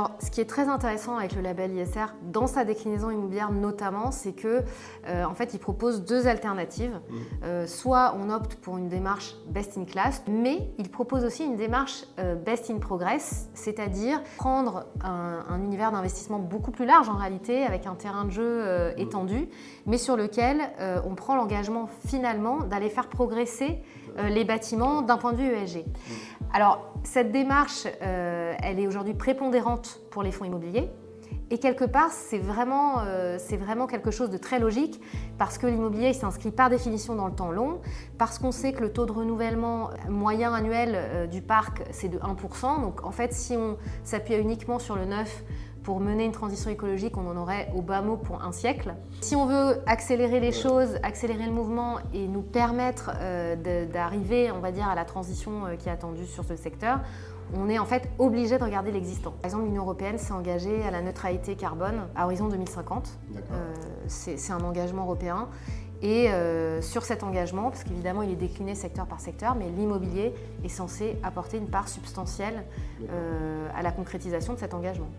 Alors, ce qui est très intéressant avec le label ISR, dans sa déclinaison immobilière notamment, c'est que, en fait, il propose deux alternatives. Soit on opte pour une démarche best in class, mais il propose aussi une démarche best in progress, c'est-à-dire prendre un univers d'investissement beaucoup plus large en réalité, avec un terrain de jeu étendu, mais sur lequel on prend l'engagement finalement d'aller faire progresser les bâtiments d'un point de vue ESG. Alors, cette démarche, elle est aujourd'hui prépondérante pour les fonds immobiliers. Et quelque part, c'est vraiment quelque chose de très logique parce que l'immobilier s'inscrit par définition dans le temps long, parce qu'on sait que le taux de renouvellement moyen annuel du parc, c'est de 1%. Donc en fait, si on s'appuie uniquement sur le neuf pour mener une transition écologique, on en aurait au bas mot pour un siècle. Si on veut accélérer les choses, accélérer le mouvement et nous permettre d'arriver, on va dire, à la transition qui est attendue sur ce secteur, on est en fait obligé de regarder l'existant. Par exemple, l'Union européenne s'est engagée à la neutralité carbone à horizon 2050. C'est un engagement européen. Et sur cet engagement, parce qu'évidemment il est décliné secteur par secteur, mais l'immobilier est censé apporter une part substantielle à la concrétisation de cet engagement.